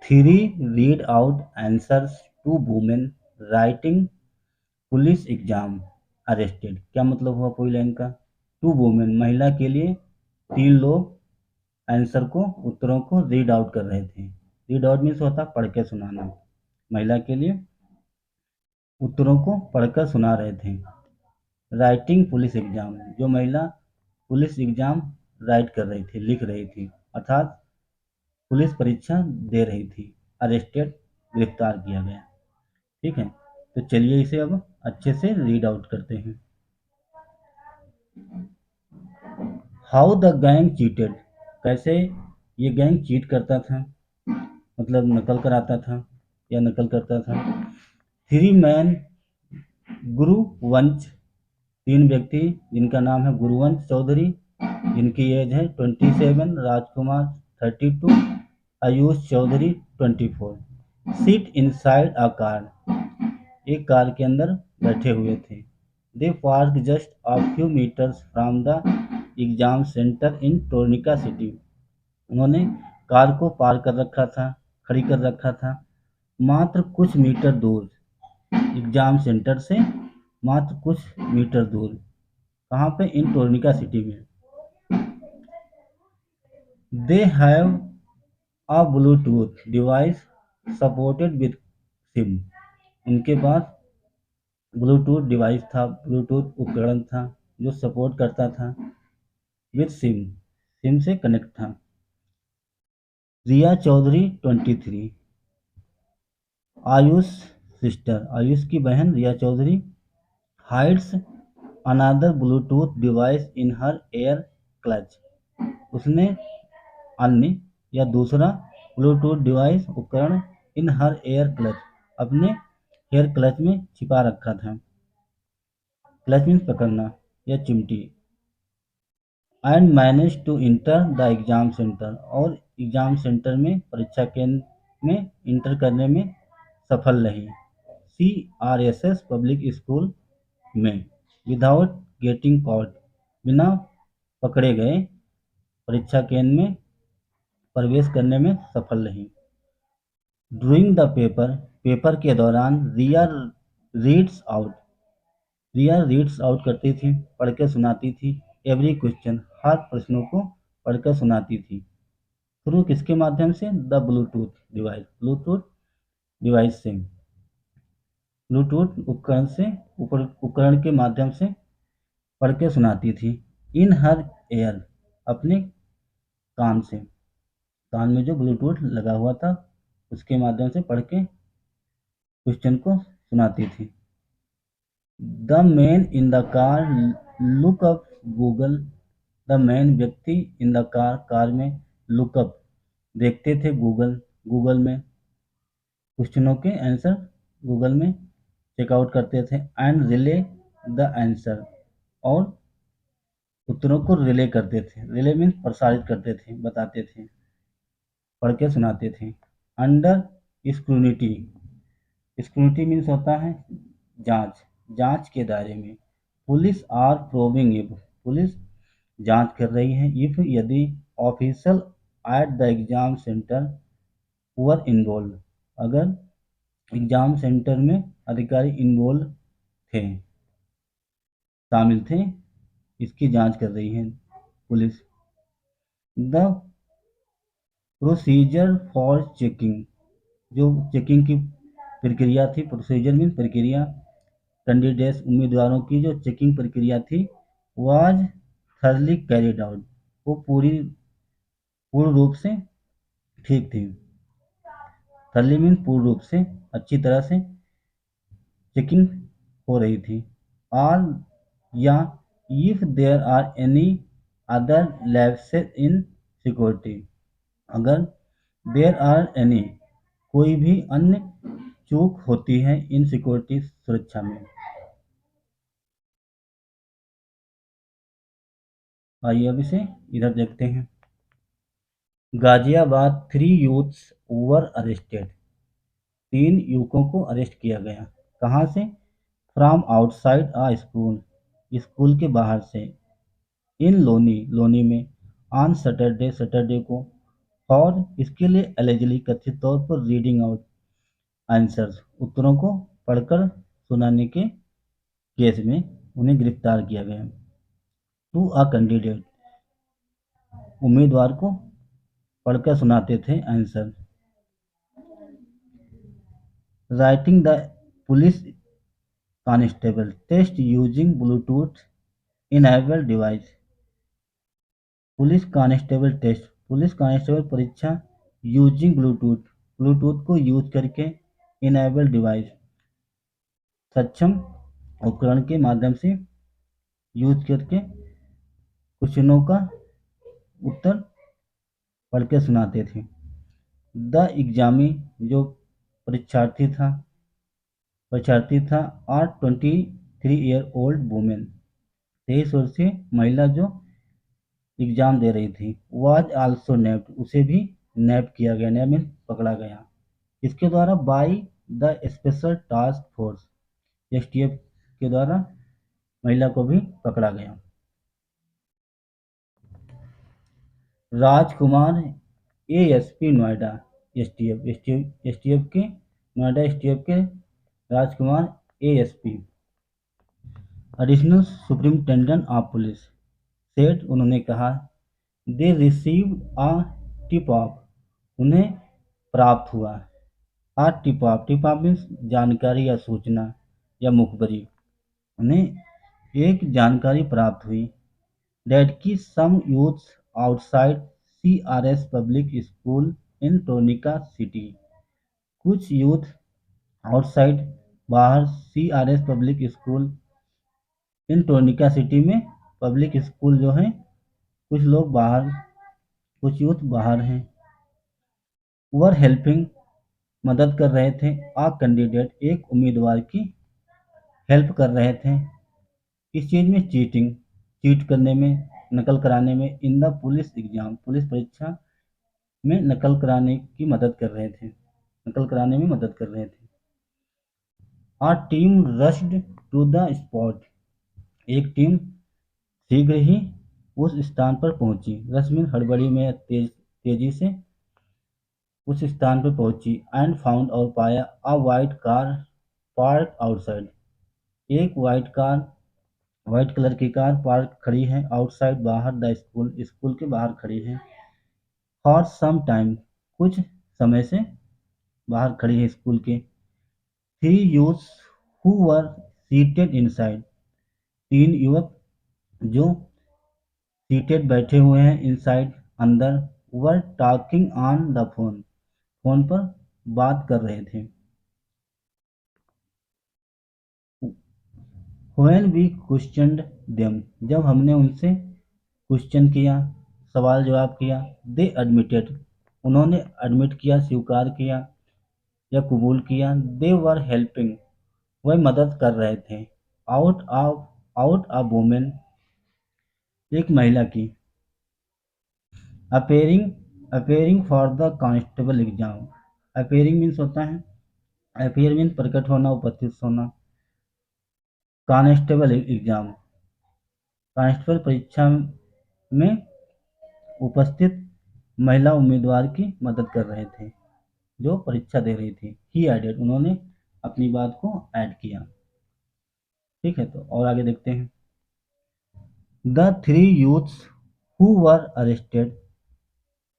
Three read out answers to women writing police exam arrested. क्या मतलब हुआ पूरी लाइन का? टू वुमेन, महिला के लिए तीन लोग आंसर को, उत्तरों को रीड आउट कर रहे थे। रीड आउट मीन्स होता पढ़ के सुनाना। महिला के लिए उत्तरों को पढ़कर सुना रहे थे। राइटिंग पुलिस एग्जाम, जो महिला पुलिस एग्जाम राइट कर रही थी, लिख रही थी, अर्थात पुलिस परीक्षा दे रही थी। अरेस्टेड, गिरफ्तार किया गया। ठीक है, तो चलिए इसे अब अच्छे से रीड आउट करते हैं। हाउ द गैंग चीटेड, कैसे ये गैंग चीट करता था, मतलब नकल कराता था या नकल करता था। थ्री मैन गुरुवंश, तीन व्यक्ति जिनका नाम है गुरुवंश चौधरी, जिनकी एज है 27, Rajkumar 32, Ayush Chaudhary 24, sit inside a car, एक कार के अंदर बैठे हुए थे। They park just a few metres from the exam centre in Tronica city, उन्होंने कार को पार कर रखा था, खड़ी कर रखा था, मात्र कुछ मीटर दूर, एग्जाम सेंटर से मात्र कुछ मीटर दूर। कहाँ पे? इन टोर्निका सिटी में। They have a Bluetooth device supported with SIM, उनके पास ब्लूटूथ डिवाइस था, ब्लूटूथ उपकरण था जो सपोर्ट करता था विद सिम, सिम से कनेक्ट था। रिया चौधरी 23, आयुष सिस्टर, आयुष की बहन Riya Chaudhary, hides another Bluetooth device in her hair clutch, उसने अन्य या दूसरा ब्लूटूथ डिवाइस उपकरण इन हर एयर क्लच, अपने एयर क्लच में छिपा रखा था। क्लच मीन्स पकड़ना या चिमटी। And manage to enter the exam centre, और एग्जाम सेंटर में, परीक्षा केंद्र में इंटर करने में सफल रही। CRSS पब्लिक स्कूल में विदाउट गेटिंग कॉट, बिना पकड़े गए परीक्षा केंद्र में प्रवेश करने में सफल रही। ड्यूरिंग द पेपर, पेपर के दौरान रिया रीड्स आउट, रिया रीड्स आउट करती थी, पढ़ के सुनाती थी। एवरी क्वेश्चन, हर प्रश्नों को पढ़कर सुनाती थी। थ्रू किसके माध्यम से? The Bluetooth device, Bluetooth device से, ब्लूटूथ उपकरण से, उपकरण के माध्यम से पढ़ के सुनाती थी। इन हर एयर, अपने कान से, कान में जो ब्लूटूथ लगा हुआ था उसके माध्यम से पढ़ के क्वेश्चन को सुनाती थी। The man in the car look up Google, the man व्यक्ति इन द कार, कार में, लुकअप देखते थे, गूगल, गूगल में क्वेश्चनों के आंसर गूगल में चेकआउट करते थे। एंड रिले द आंसर, और उत्तरों को रिले करते थे। रिले मीन्स प्रसारित करते थे, बताते थे, पढ़ के सुनाते थे। अंडर स्क्रूनिटी, स्क्रूनिटी मीन्स होता है जांच, जांच के दायरे में। Police are probing if, police जांच कर रही है। इफ, यदि, official at the exam centre were involve, अगर एग्जाम सेंटर में अधिकारी इन्वॉल्व थे, शामिल थे, इसकी जांच कर रही है police. The procedure for checking, जो चेकिंग की प्रक्रिया थी, प्रोसीजर मीन प्रक्रिया, कैंडिडेट्स उम्मीदवारों की जो चेकिंग प्रक्रिया थी, वाज थर्ली कैरिड आउट, वो पूर्ण रूप से ठीक थी। थर्ली मीन पूर्ण रूप से, अच्छी तरह से चेकिंग हो रही थी। और या if there are any other lapses in security, अगर देयर आर एनी, कोई भी अन्य चूक होती है, इन सिक्योरिटी, सुरक्षा में। आइए अब इसे इधर देखते हैं। Ghaziabad, three youths were arrested, तीन युवकों को अरेस्ट किया गया। कहाँ से? From outside a school, school के बाहर से। इन लोनी, लोनी में। ऑन सैटरडे, सैटरडे को। और इसके लिए एलिजिबली कथित तौर पर रीडिंग आउट आंसर्स उत्तरों को पढ़कर सुनाने के केस में उन्हें गिरफ्तार किया गया। टू अ कैंडिडेट उम्मीदवार को पढ़कर सुनाते थे answer. Writing the police constable test using Bluetooth enabled device. Police constable test police constable परीक्षा यूजिंग ब्लूटूथ को यूज करके इनेबल डिवाइस सक्षम उपकरण के माध्यम से यूज करके क्वेश्चनों का उत्तर पढ़ के सुनाते थे। द एग्जामी जो परीक्षार्थी था आर 23-ईयर-ओल्ड वुमेन 23 वर्षीय महिला जो एग्जाम दे रही थी। वाज आल्सो नैप्ड उसे भी नैप किया गया, नैप में पकड़ा गया। इसके द्वारा by the special task force STF के द्वारा महिला को भी पकड़ा गया। राजकुमार एएसपी नोएडा एसटीएफ के नोएडा एसटीएफ के Rajkumar ASP additional superintendent of police Seth उन्होंने कहा they receive a tip off उन्हें प्राप्त हुआ आ टिप ऑफ मीन्स जानकारी या सूचना या मुखबरी उन्हें एक जानकारी प्राप्त हुई डेट की some youths outside CRS public school in Tronica city कुछ यूथ आउटसाइड बाहर CRS public school in Tronica city में पब्लिक स्कूल जो है कुछ लोग बाहर कुछ यूथ बाहर हैं वर हेल्पिंग मदद कर रहे थे आ कैंडिडेट एक उम्मीदवार की हेल्प कर रहे थे इस चीज़ में चीट करने में नकल कराने में in the police exam police परीक्षा में नकल कराने की मदद कर रहे थे नकल कराने में मदद कर रहे थे a team rushed to the spot एक टीम शीघ्र ही उस स्थान पर पहुंची रश में हड़बड़ी में तेजी से उस स्थान पर पहुंची एंड फाउंड और पाया अ वाइट कार पार्क आउटसाइड एक वाइट कलर की कार पार्क खड़ी है आउटसाइड बाहर द स्कूल के बाहर खड़ी है फॉर सम टाइम कुछ समय से बाहर खड़ी है स्कूल के 3 youths who were seated inside 3 युवक जो सीटेड बैठे हुए हैं इनसाइड अंदर were talking on the phone पर बात कर रहे थे व्हेन वी क्वेश्चनड देम जब हमने उनसे क्वेश्चन किया सवाल जवाब किया दे एडमिटेड उन्होंने एडमिट किया स्वीकार किया या कबूल किया दे वर हेल्पिंग वह मदद कर रहे थे आउट ऑफ वुमेन एक महिला की appearing for the constable exam appearing means होता है अपेयर मीन्स प्रकट होना उपस्थित होना कांस्टेबल एग्जाम कांस्टेबल परीक्षा में उपस्थित महिला उम्मीदवार की मदद कर रहे थे जो परीक्षा दे रही थी ही एडेड उन्होंने अपनी बात को ऐड किया ठीक है तो और आगे देखते हैं the 3 youths who were arrested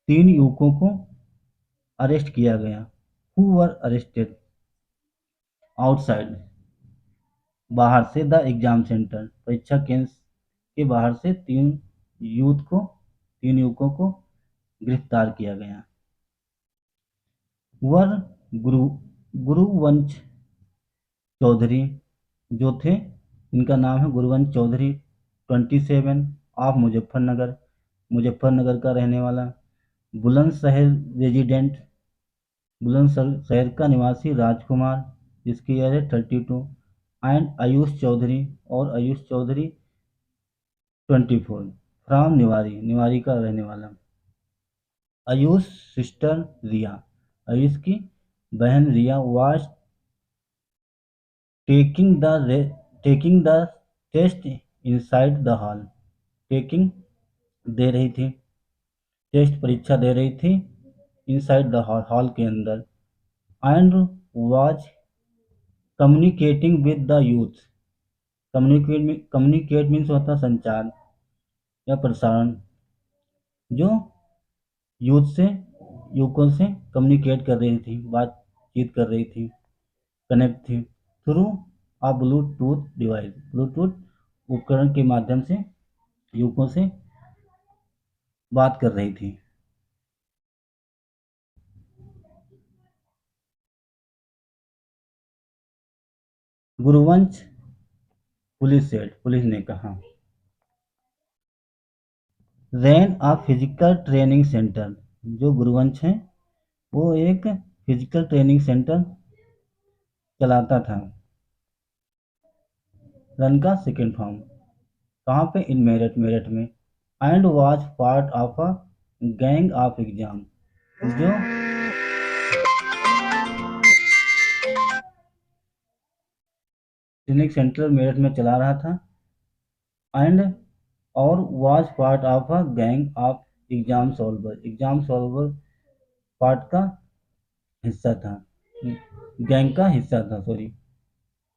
3 युवकों को अरेस्ट किया गया हु वर अरेस्टेड आउटसाइड बाहर से द एग्जाम सेंटर परीक्षा केंद्र के बाहर से 3 युवकों को गिरफ्तार किया गया वर गुरुवंश चौधरी जो थे इनका नाम है गुरुवंश चौधरी 27 ऑफ मुजफ्फरनगर का रहने वाला बुलंदशहर रेजिडेंट बुलंदशहर का निवासी राजकुमार जिसकी एज है 32 एंड आयुष चौधरी 24 फ्रॉम निवारी का रहने वाला आयुष सिस्टर रिया आयुष की बहन Riya was taking the test inside the hall दे रही थी टेस्ट परीक्षा दे रही थी इनसाइड द हॉल के अंदर, and was communicating with the youth. Communicate means होता है संचार या प्रसारण, जो यूथ से युवकों से कम्युनिकेट कर रही थी, बातचीत कर रही थी, कनेक्ट थी through a Bluetooth device, Bluetooth उपकरण के माध्यम से युवकों से बात कर रही थी। गुरुवंश पुलिस ने कहा, रैन अ फिजिकल ट्रेनिंग सेंटर। जो गुरुवंश है वो एक फिजिकल ट्रेनिंग सेंटर चलाता था। रन का सेकेंड फॉर्म कहाँ पे? इन मेरठ में। And was part of a gang of exam. जो ट्रेनिंग सेंटर मेरठ में चला रहा था, एंड और was part of a gang of exam solver part का हिस्सा था, गैंग का हिस्सा था, सॉरी,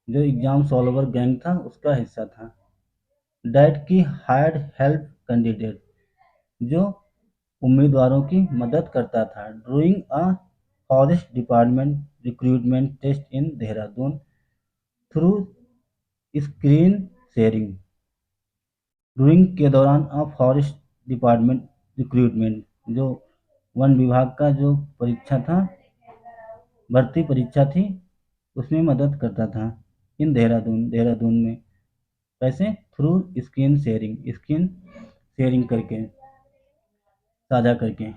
जो एग्जाम सॉल्वर गैंग था उसका हिस्सा था। डैट की हायर्ड हेल्प कैंडिडेट, जो उम्मीदवारों की मदद करता था। During a forest department recruitment test in Dehradun through screen sharing. During के दौरान अ फॉरेस्ट डिपार्टमेंट रिक्रूटमेंट, जो वन विभाग का जो परीक्षा था, भर्ती परीक्षा थी, उसमें मदद करता था। इन देहरादून में कैसे? थ्रू स्क्रीन शेयरिंग करके, साझा करके।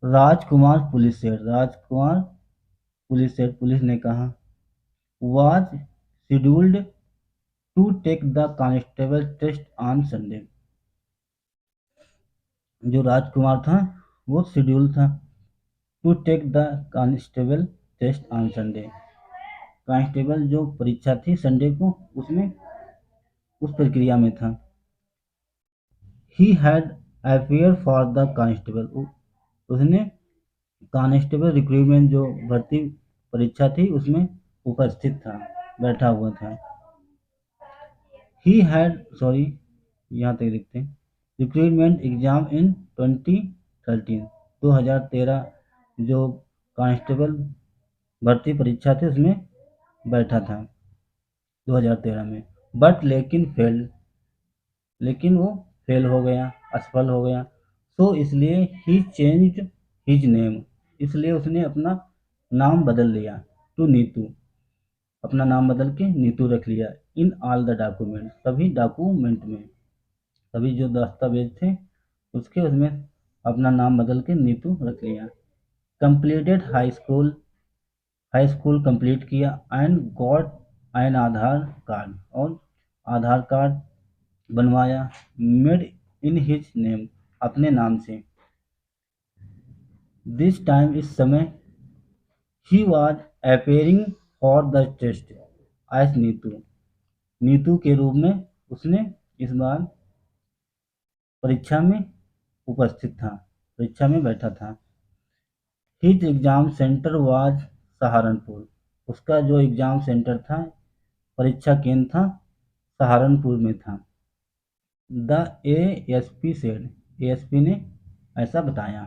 राजकुमार पुलिस ने कहा, was scheduled to take the constable test on Sunday. जो राजकुमार था वो शेड्यूल था to take the constable test on Sunday. Constable जो परीक्षा थी संडे को, उसमें उस प्रक्रिया में था। He had appear for the constable. उसने कांस्टेबल रिक्रूटमेंट जो भर्ती परीक्षा थी उसमें उपस्थित था, बैठा हुआ था। ही हैड, सॉरी, यहाँ तक देखते हैं, रिक्रूटमेंट एग्जाम इन 2013, 2013 जो कांस्टेबल भर्ती परीक्षा थी उसमें बैठा था 2013 में। बट लेकिन वो फेल हो गया, असफल हो गया। सो इसलिए ही चेंज्ड हिज नेम, इसलिए उसने अपना नाम बदल लिया टू नीतू, अपना नाम बदल के नीतू रख लिया। इन ऑल द डॉक्यूमेंट, सभी डॉक्यूमेंट में, सभी जो दस्तावेज थे उसमें अपना नाम बदल के नीतू रख लिया। कंप्लीटेड हाई स्कूल कंप्लीट किया and got an Aadhaar card, और आधार कार्ड बनवाया। मेड इन हिज नेम, अपने नाम से। दिस टाइम, इस समय, he was appearing for the test as Neetu के रूप में उसने इस बार परीक्षा में उपस्थित था, परीक्षा में बैठा था। His exam centre was Saharanpur, उसका जो एग्जाम सेंटर था, परीक्षा केंद्र था, सहारनपुर में था। द एएसपी सेड, एएसपी ने ऐसा बताया।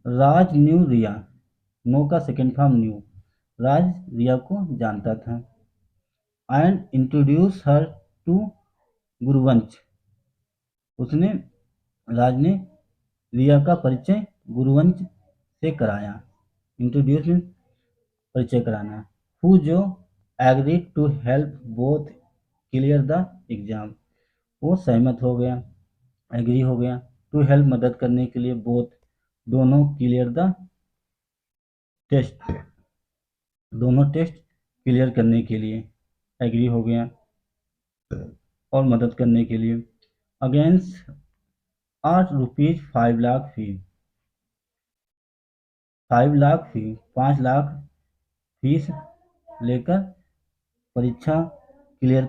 राज न्यू रिया, नो का सेकेंड फॉर्म न्यू, राज रिया को जानता था। एंड इंट्रोड्यूस हर टू गुरुवंश, उसने, राज ने रिया का परिचय गुरुवंश से कराया। इंट्रोड्यूस में परिचय कराना। हु, जो agreed to help both clear the exam, वो सहमत हो गया, एग्री हो गया, टू हेल्प मदद करने के लिए, बोथ दोनों, क्लियर द टेस्ट, दोनों टेस्ट क्लियर करने के लिए एग्री हो गया और मदद करने के लिए। अगेंस्ट ₹5 लाख फी, 5 लाख फी, 5 लाख फीस लेकर परीक्षा क्लियर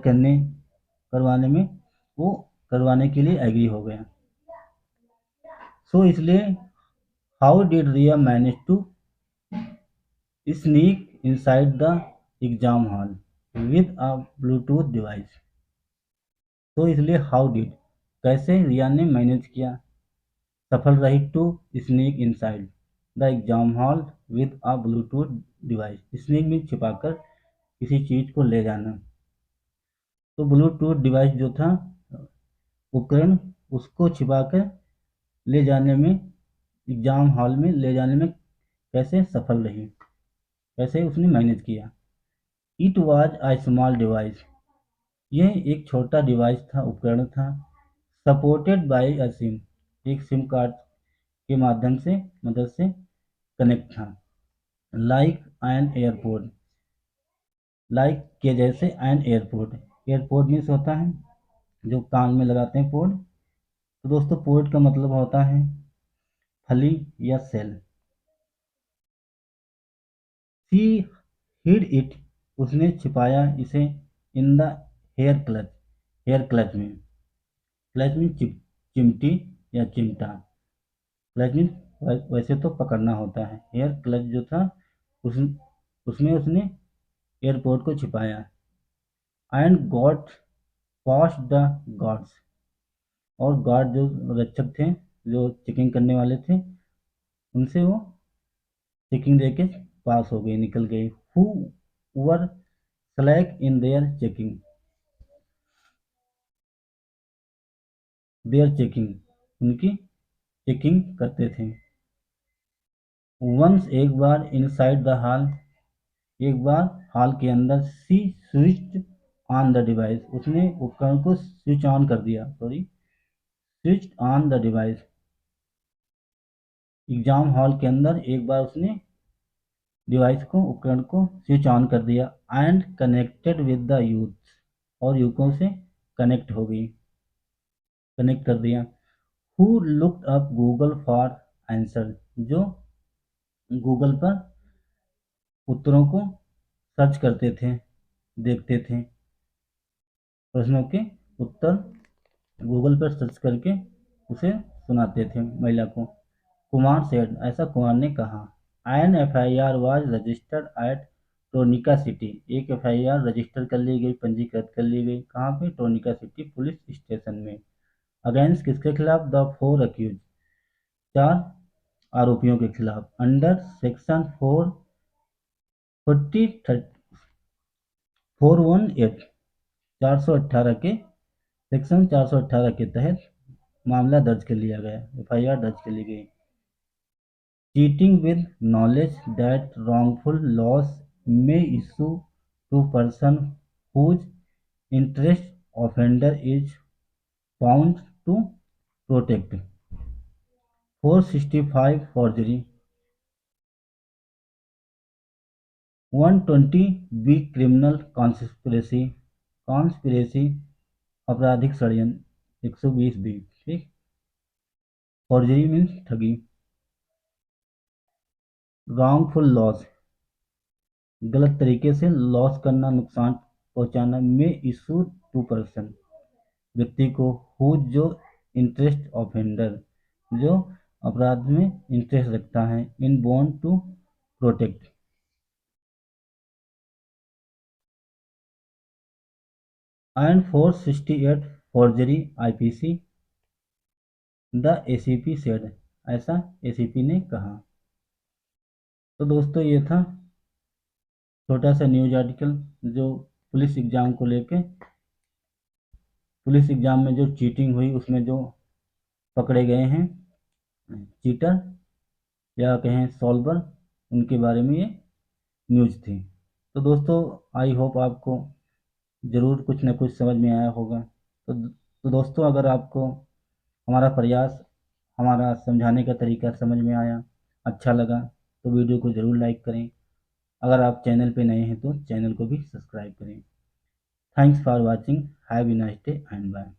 करवाने के लिए एग्री हो गया। सो इसलिए how did Riya manage to sneak inside the exam hall with a Bluetooth device. तो इसलिए हाउ डिड, कैसे रिया ने मैनेज किया, सफल रही to sneak inside the exam hall with a Bluetooth device. Sneak में छिपाकर किसी चीज को ले जाना। तो ब्लूटूथ डिवाइस जो था उपकरण, उसको छिपाकर ले जाने में, एग्जाम हॉल में ले जाने में कैसे सफल रही, कैसे उसने मैनेज किया। It was a small device, यह एक छोटा डिवाइस था, उपकरण था। सपोर्टेड बाय अ सिम, एक सिम कार्ड के माध्यम से, मदद से कनेक्ट था। लाइक एन एयरपोर्ट, लाइक के जैसे एन एयरपोर्ट। एयरपोर्ट मीन्स होता है जो कान में लगाते हैं पोर्ट। तो दोस्तों पोर्ट का मतलब होता है फली या सेल। सी हिड इट, उसने छिपाया इसे in the hair clutch, hair clutch में। क्लच में चिमटी या चिमटा। क्लच में वैसे तो पकड़ना होता है, हेयर क्लच जो था उस उसमें उसने एयरपोर्ट को छिपाया। And got past the guards, और गार्ड जो रक्षक थे, जो चेकिंग करने वाले थे, उनसे वो चेकिंग देके पास हो गई, निकल गई। Who were slack in their checking, their checking, उनकी चेकिंग करते थे। वंस, एक बार, इनसाइड द हॉल, एक बार हॉल के अंदर, she switch on the device, उसने उपकरण को स्विच ऑन कर दिया, sorry, switch on the device. Exam hall के अंदर एक बार उसने डिवाइस को, उपकरण को स्विच ऑन कर दिया। And connected with the youth, और युवकों से कनेक्ट हो गई, कनेक्ट कर दिया। Who looked up Google for answer, जो गूगल पर उत्तरों को सर्च करते थे, देखते थे, प्रश्नों के उत्तर गूगल पर सर्च करके उसे सुनाते थे महिला को। कुमार सेड, ऐसा कुमार ने कहा। An F I R was registered at Tronica city, एक एफ आई आर रजिस्टर कर ली गई, पंजीकृत कर ली गई, कहाँ पे, टोनिका सिटी पुलिस स्टेशन में। अगेंस्ट किसके खिलाफ, द फोर अक्यूज, चार आरोपियों के खिलाफ। अंडर सेक्शन 418, 418 के, सेक्शन 418 के तहत मामला दर्ज कर लिया गया, एफआईआर दर्ज कर ली गई। Cheating with knowledge that wrongful loss may issue to person whose interest offender is found to protect। 465 forgery। 120 B criminal conspiracy, conspiracy आपराधिक षड्यंत्र 120 बी, ठीक। फॉर्जरी मीन्स ठगी। रॉन्गफुल लॉस, गलत तरीके से लॉस करना, नुकसान पहुंचाना। में इशू टू पर्सन, व्यक्ति को। हु, जो इंटरेस्ट ऑफेंडर, जो अपराध में इंटरेस्ट रखता है। In bond to protect. And 468 forgery IPC, the ACP said, ऐसा एसीपी ने कहा। तो दोस्तों ये था छोटा सा न्यूज आर्टिकल जो पुलिस एग्जाम को लेके, पुलिस एग्जाम में जो चीटिंग हुई उसमें जो पकड़े गए हैं चीटर या कहें सॉल्वर, उनके बारे में ये न्यूज थी। तो दोस्तों आई होप आपको ज़रूर कुछ ना कुछ समझ में आया होगा। तो दोस्तों अगर आपको हमारा प्रयास, हमारा समझाने का तरीका समझ में आया, अच्छा लगा, तो वीडियो को ज़रूर लाइक करें। अगर आप चैनल पे नए हैं तो चैनल को भी सब्सक्राइब करें। Thanks for watching, have a nice day and bye.